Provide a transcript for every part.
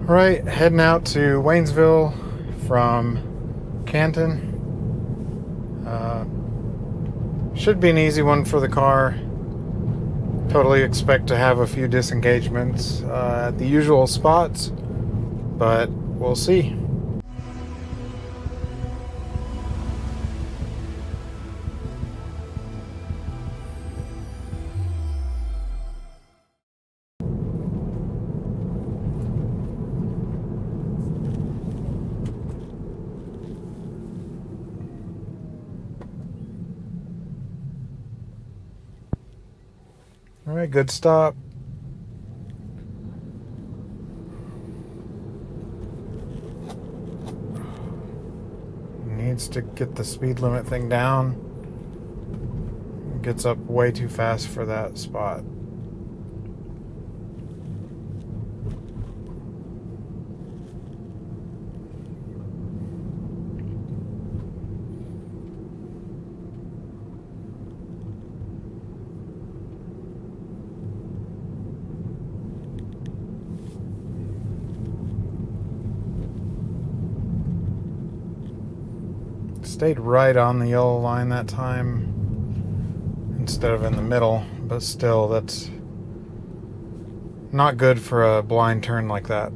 Alright, heading out to Waynesville from Canton. Should be an easy one for the car. Totally expect to have a few disengagements at the usual spots, but we'll see. All right, good stop. Needs to get the speed limit thing down. Gets up way too fast for that spot. Stayed right on the yellow line that time instead of in the middle, but still, that's not good for a blind turn like that.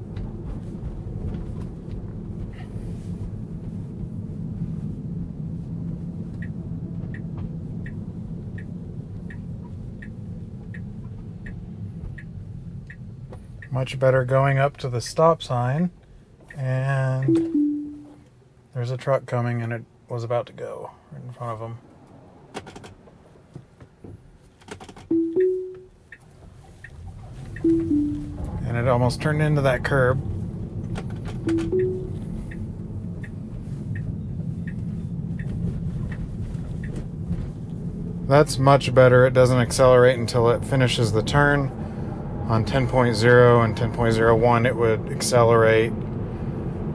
Much better going up to the stop sign, and there's a truck coming and it was about to go right in front of him. And it almost turned into that curb. That's much better. It doesn't accelerate until it finishes the turn. On 10.0 and 10.01, it would accelerate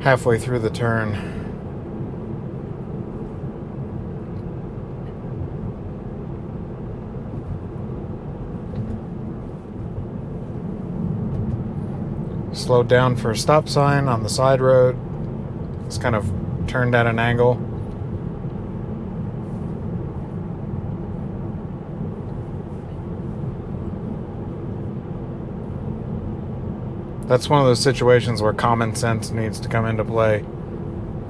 halfway through the turn. Slowed down for a stop sign on the side road. It's kind of turned at an angle. That's one of those situations where common sense needs to come into play.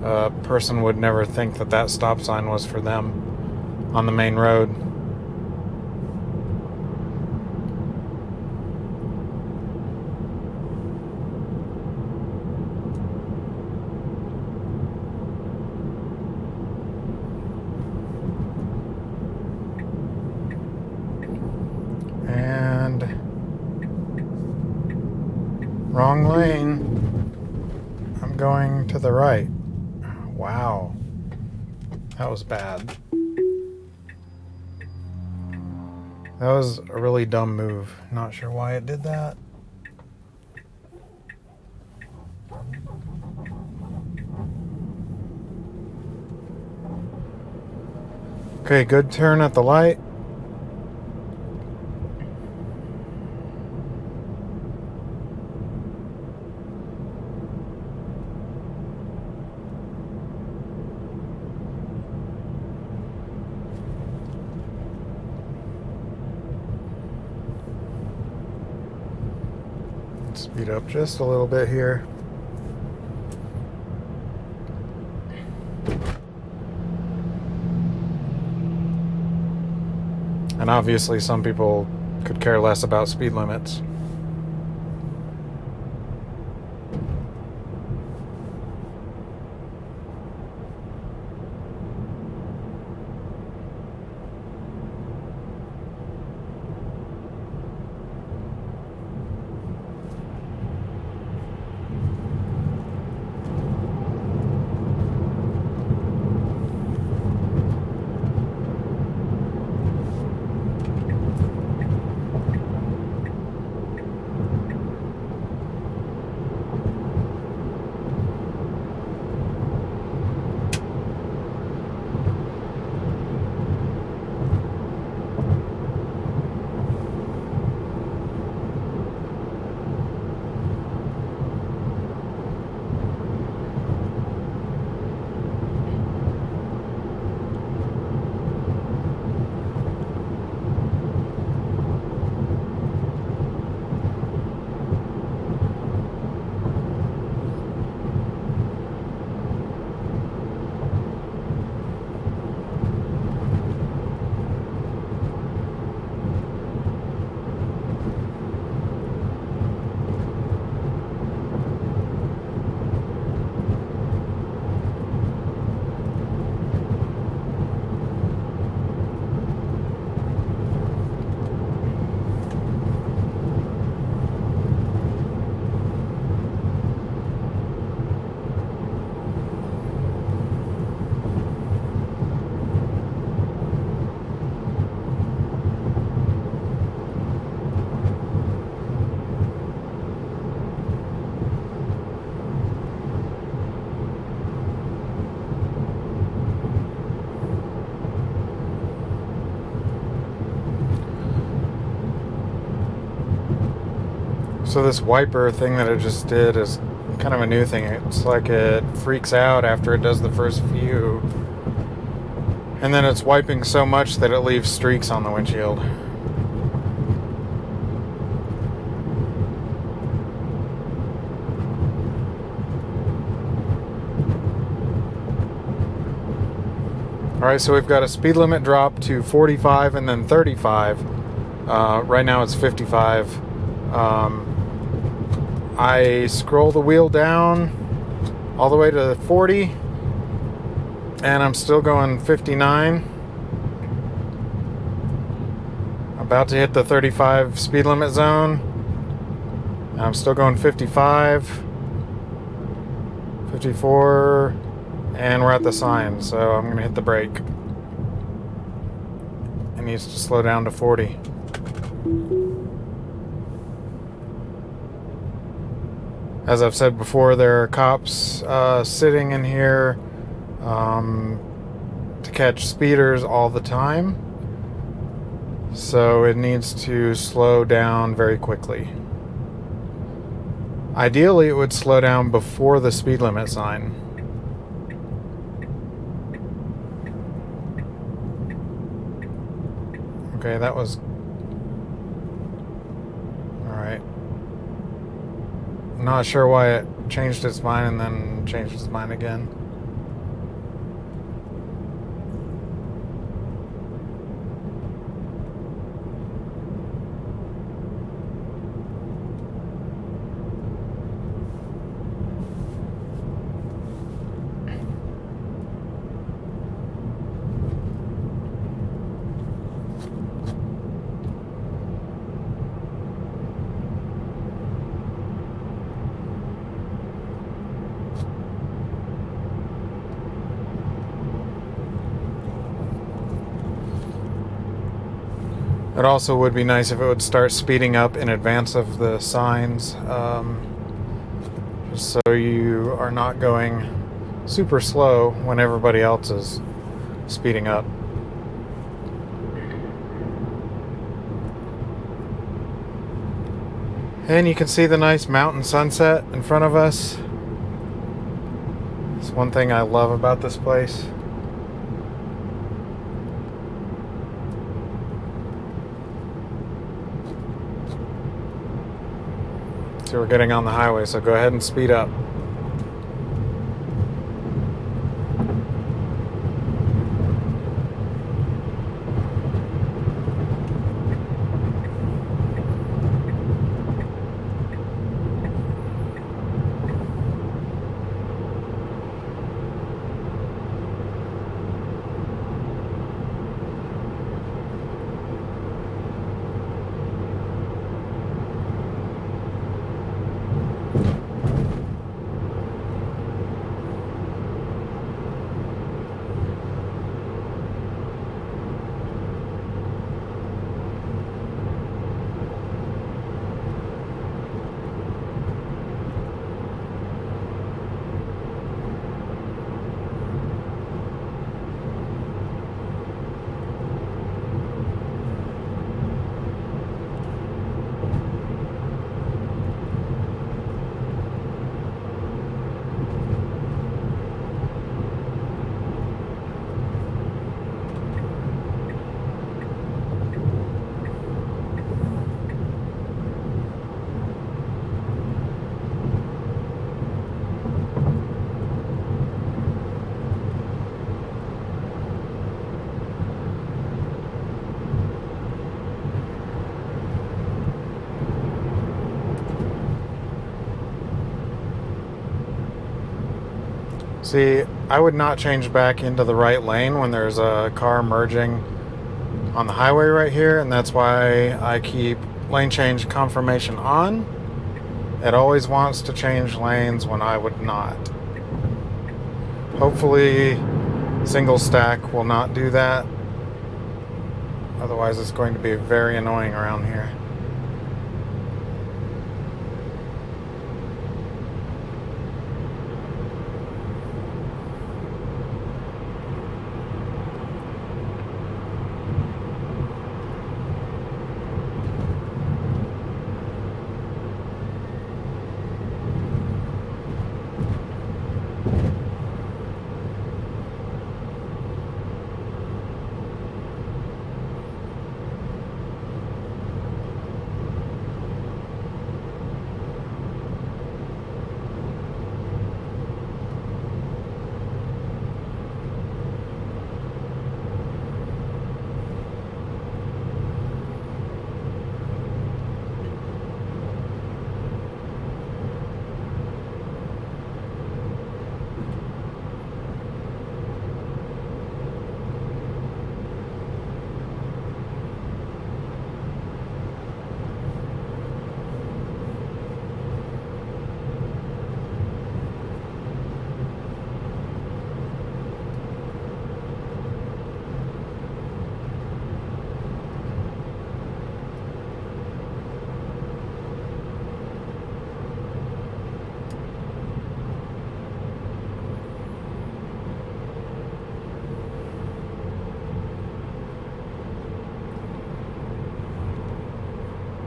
A person would never think that that stop sign was for them on the main road. And wrong lane. I'm going to the right. Wow. That was bad. That was a really dumb move. Not sure why it did that. Okay, good turn at the light. Speed up just a little bit here. And obviously some people could care less about speed limits. So this wiper thing that it just did is kind of a new thing. It's like it freaks out after it does the first few, and then it's wiping so much that it leaves streaks on the windshield. Alright, so we've got a speed limit drop to 45 and then 35. Right now it's 55. I scroll the wheel down all the way to 40, and I'm still going 59. About to hit the 35 speed limit zone. I'm still going 55, 54, and we're at the sign, so I'm going to hit the brake. It needs to slow down to 40. As I've said before, there are cops sitting in here to catch speeders all the time. So it needs to slow down very quickly. Ideally, it would slow down before the speed limit sign. Okay, that was... Alright. Not sure why it changed its mind and then changed its mind again. It also would be nice if it would start speeding up in advance of the signs, just so you are not going super slow when everybody else is speeding up. And you can see the nice mountain sunset in front of us. It's one thing I love about this place. So we're getting on the highway, so go ahead and speed up. See, I would not change back into the right lane when there's a car merging on the highway right here, and that's why I keep lane change confirmation on. It always wants to change lanes when I would not. Hopefully, single stack will not do that. Otherwise, it's going to be very annoying around here.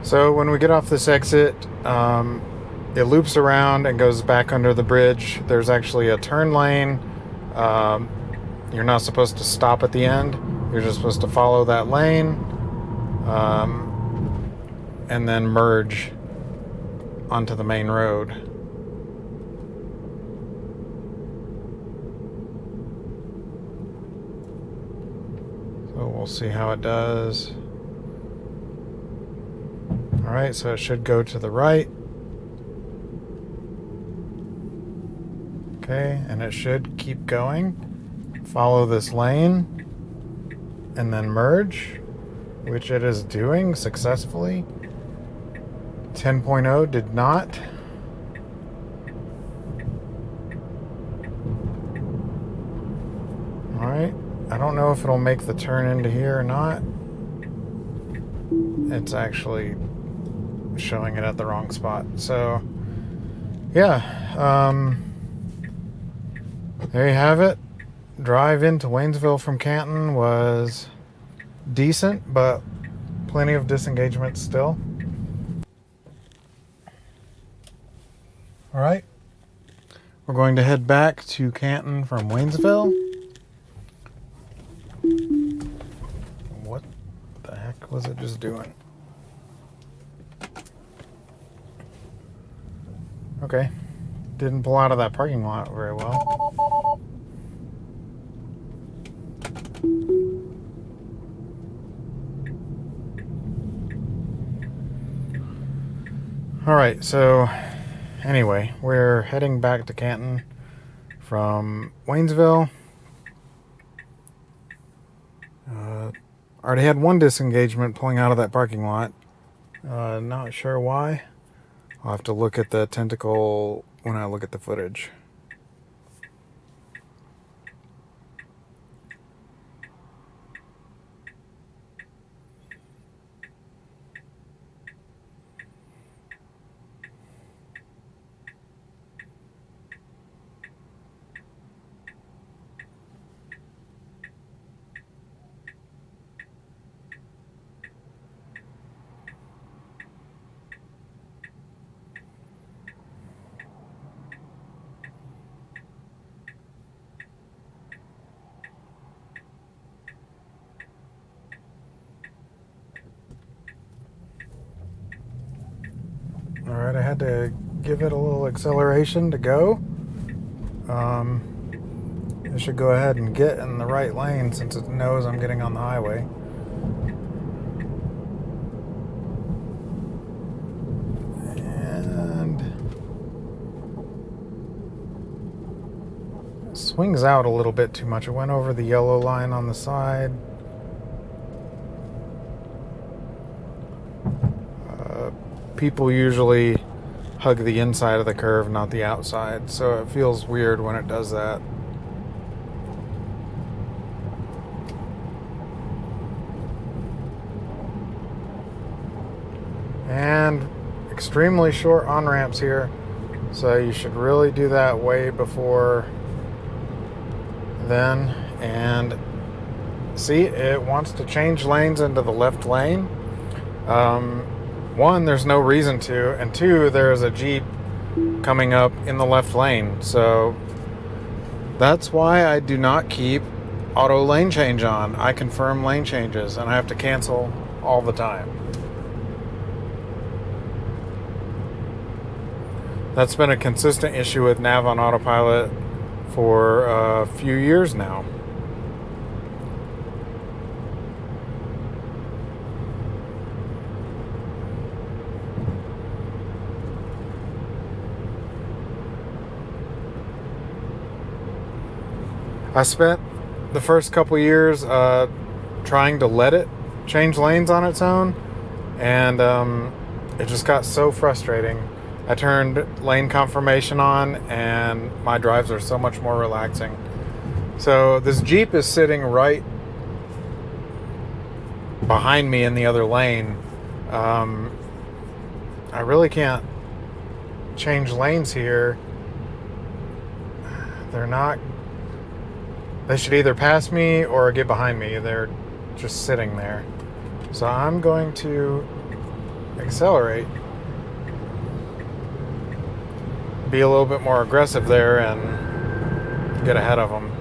So when we get off this exit, it loops around and goes back under the bridge. There's actually a turn lane. You're not supposed to stop at the end. You're just supposed to follow that lane, and then merge onto the main road. So we'll see how it does. Alright, so it should go to the right. Okay, and it should keep going. Follow this lane and then merge, which it is doing successfully. 10.0 did not. Alright, I don't know if it'll make the turn into here or not. It's actually showing it at the wrong spot. So, yeah, there you have it. Drive into Waynesville from Canton was decent, but plenty of disengagement still. All right, we're going to head back to Canton from Waynesville. What the heck was it just doing? Okay, didn't pull out of that parking lot very well. All right, so anyway, we're heading back to Canton from Waynesville. Already had one disengagement pulling out of that parking lot. Not sure why. I'll have to look at the tentacle when I look at the footage. Alright, I had to give it a little acceleration to go. It should go ahead and get in the right lane since it knows I'm getting on the highway. And it swings out a little bit too much. It went over the yellow line on the side. People usually hug the inside of the curve, not the outside, so it feels weird when it does that. And extremely short on-ramps here, so you should really do that way before then. And see, it wants to change lanes into the left lane. One, there's no reason to, and two, there's a Jeep coming up in the left lane. So that's why I do not keep auto lane change on. I confirm lane changes and I have to cancel all the time. That's been a consistent issue with Nav on Autopilot for a few years now. I spent the first couple years trying to let it change lanes on its own, and it just got so frustrating. I turned lane confirmation on, and my drives are so much more relaxing. So this Jeep is sitting right behind me in the other lane. I really can't change lanes here. They should either pass me or get behind me. They're just sitting there. So I'm going to accelerate. Be a little bit more aggressive there and get ahead of them.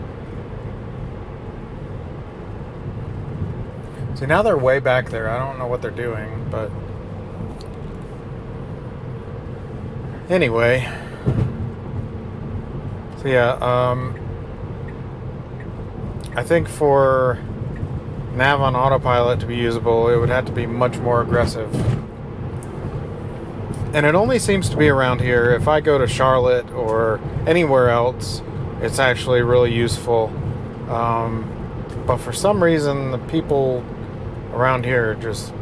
See, now they're way back there. I don't know what they're doing, but anyway. So yeah, I think for nav on autopilot to be usable, it would have to be much more aggressive. And it only seems to be around here. If I go to Charlotte or anywhere else, it's actually really useful. But for some reason, the people around here just,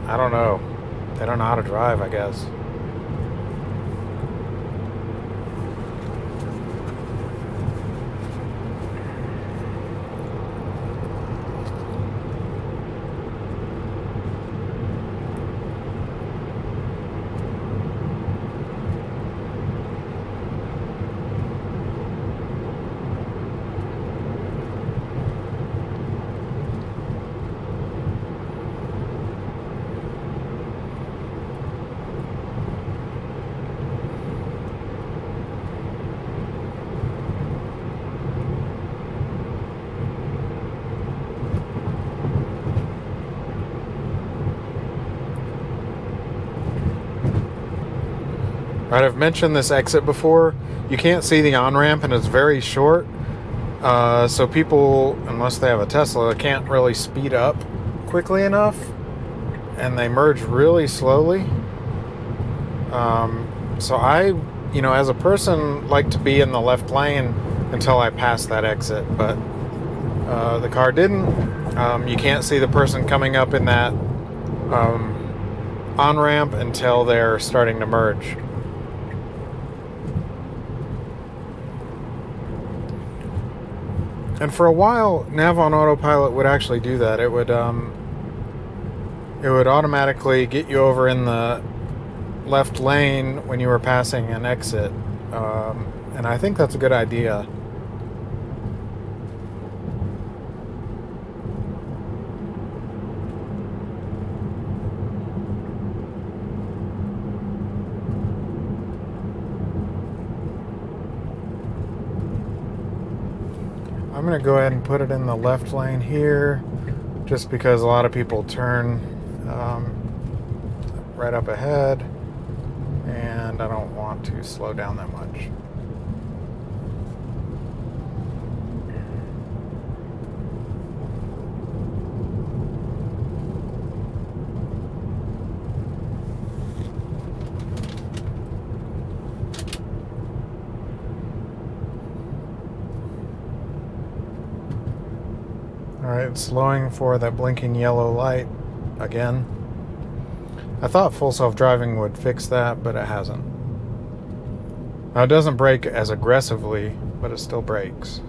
I don't know. They don't know how to drive, I guess. Right, I've mentioned this exit before. You can't see the on-ramp and it's very short. So people, unless they have a Tesla, can't really speed up quickly enough. And they merge really slowly. So I, as a person, like to be in the left lane until I pass that exit. But the car didn't. You can't see the person coming up in that on-ramp until they're starting to merge. And for a while, nav on autopilot would actually do that. It would automatically get you over in the left lane when you were passing an exit. And I think that's a good idea. I'm going to go ahead and put it in the left lane here, just because a lot of people turn right up ahead, and I don't want to slow down that much. Alright, slowing for that blinking yellow light again. I thought full self-driving would fix that, but it hasn't. Now, it doesn't brake as aggressively, but it still brakes.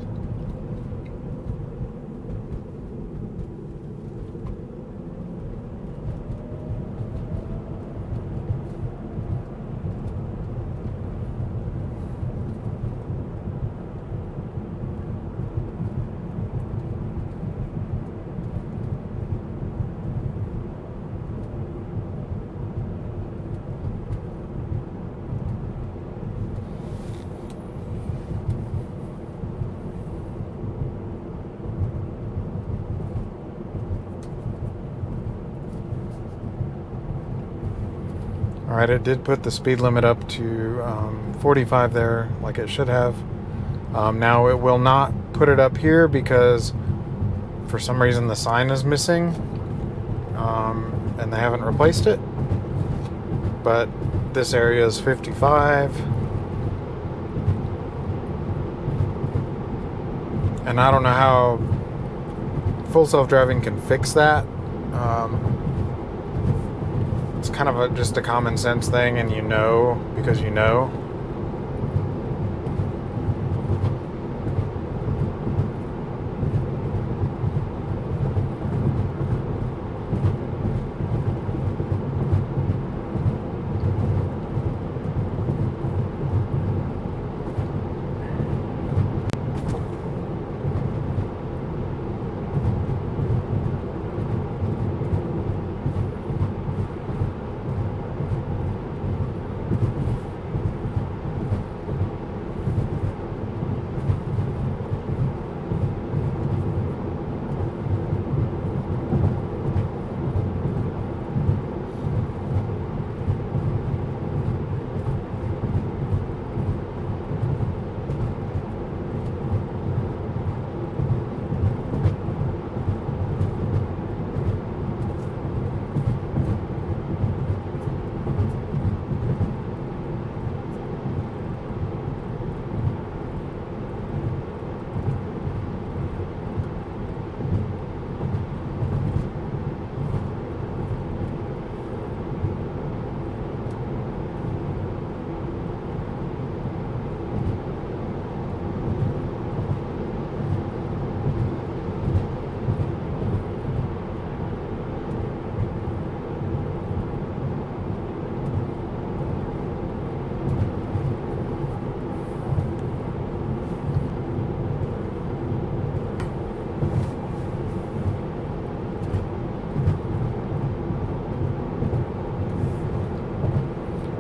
Alright, it did put the speed limit up to 45 there, like it should have. Now it will not put it up here because for some reason the sign is missing, and they haven't replaced it. But this area is 55. And I don't know how full self-driving can fix that. It's kind of just a common sense thing, and because you know.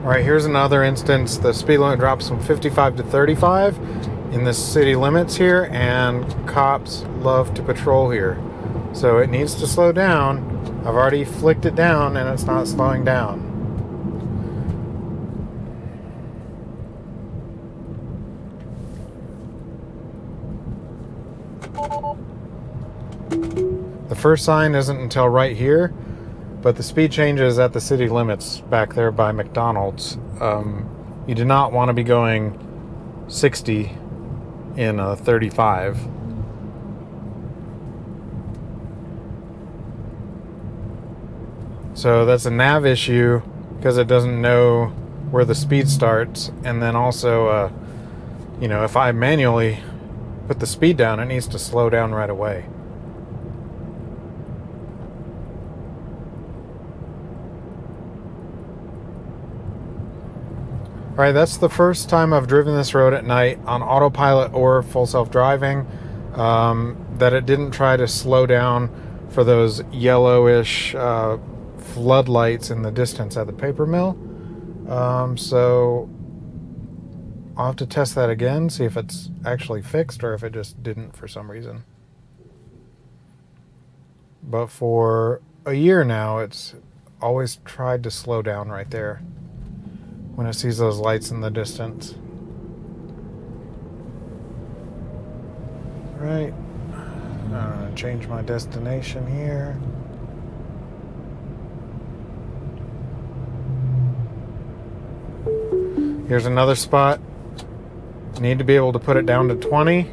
All right, here's another instance. The speed limit drops from 55 to 35 in the city limits here, and cops love to patrol here. So it needs to slow down. I've already flicked it down and it's not slowing down. The first sign isn't until right here, but the speed change is at the city limits back there by McDonald's. You do not want to be going 60 in a 35. So that's a nav issue because it doesn't know where the speed starts. And then also, if I manually put the speed down, it needs to slow down right away. Alright, that's the first time I've driven this road at night on autopilot or full self-driving, that it didn't try to slow down for those yellowish floodlights in the distance at the paper mill. So I'll have to test that again, see if it's actually fixed or if it just didn't for some reason. But for a year now, it's always tried to slow down right there when it sees those lights in the distance. Right. I'm gonna change my destination here. Here's another spot. Need to be able to put it down to 20,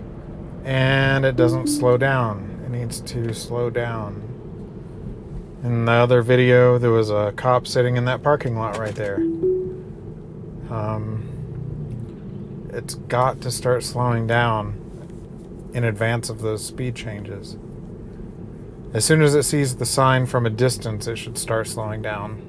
and it doesn't slow down. It needs to slow down. In the other video, there was a cop sitting in that parking lot right there. It's got to start slowing down in advance of those speed changes. As soon as it sees the sign from a distance, it should start slowing down.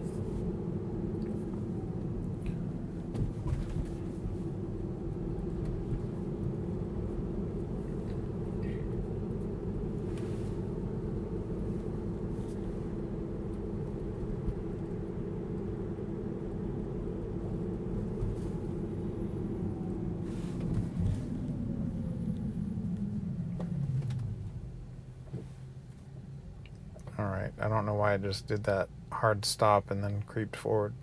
Alright, I don't know why I just did that hard stop and then creeped forward.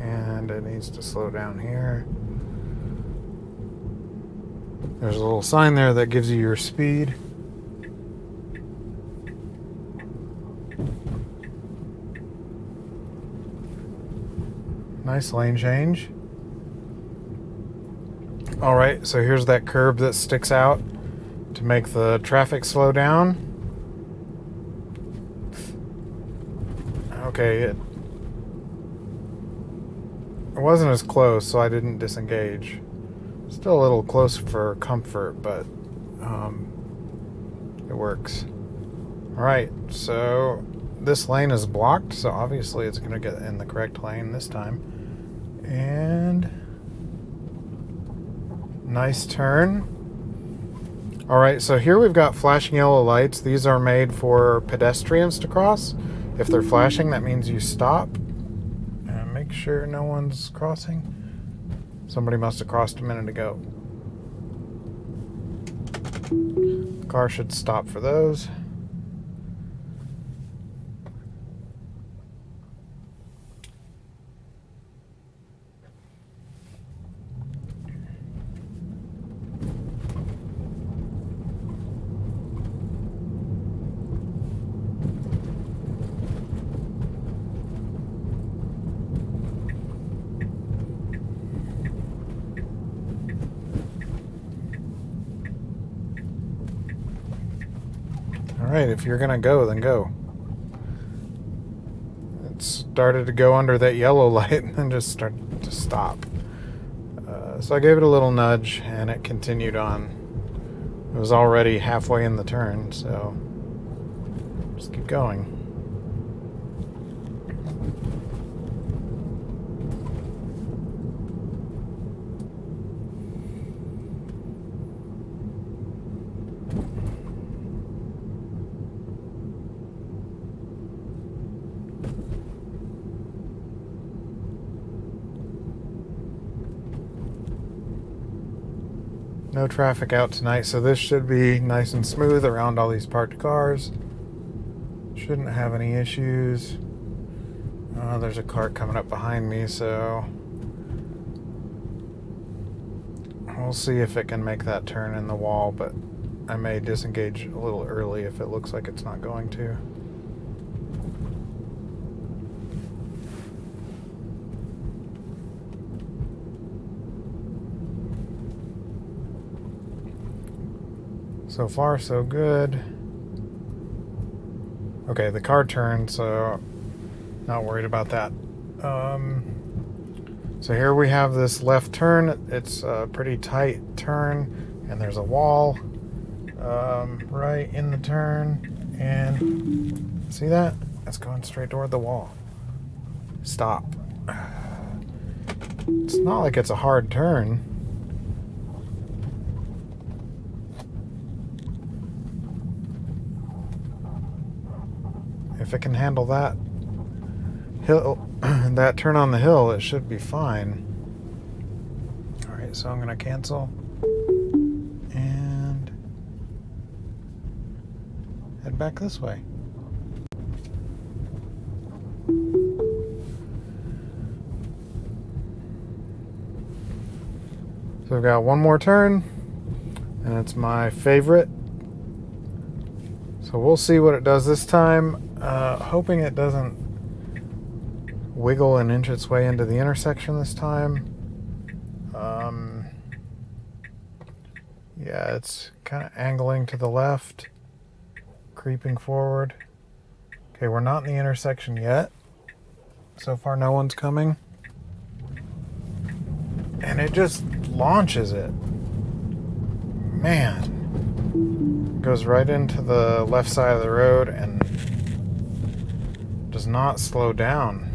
And it needs to slow down here. There's a little sign there that gives you your speed. Nice lane change. Alright, so here's that curb that sticks out to make the traffic slow down. Okay, it wasn't as close, so I didn't disengage. Still a little close for comfort, but it works. Alright, so this lane is blocked, so obviously it's going to get in the correct lane this time. And nice turn. Alright, so here we've got flashing yellow lights. These are made for pedestrians to cross. If they're flashing, that means you stop. And make sure no one's crossing. Somebody must have crossed a minute ago. Car should stop for those. Right, if you're gonna go, then go. It started to go under that yellow light and then just started to stop. So I gave it a little nudge and it continued on. It was already halfway in the turn, so just keep going. No traffic out tonight, so this should be nice and smooth around all these parked cars. Shouldn't have any issues. There's a car coming up behind me, so we'll see if it can make that turn in the wall, but I may disengage a little early if it looks like it's not going to. So far, so good. Okay, the car turned, so not worried about that. So here we have this left turn. It's a pretty tight turn, and there's a wall right in the turn. And see that? It's going straight toward the wall. Stop. It's not like it's a hard turn. If it can handle that hill, that turn on the hill, it should be fine. All right, so I'm gonna cancel and head back this way. So I've got one more turn, and it's my favorite. So we'll see what it does this time. Hoping it doesn't wiggle and inch its way into the intersection this time. Yeah, it's kind of angling to the left, creeping forward. Okay, we're not in the intersection yet. So far, no one's coming. And it just launches it. Man. Goes right into the left side of the road and does not slow down.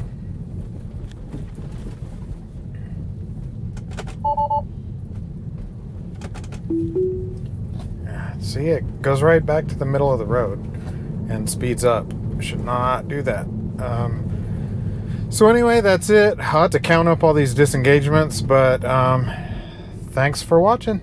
See, it goes right back to the middle of the road and speeds up. Should not do that. So anyway, that's it. I'll have to count up all these disengagements, but thanks for watching.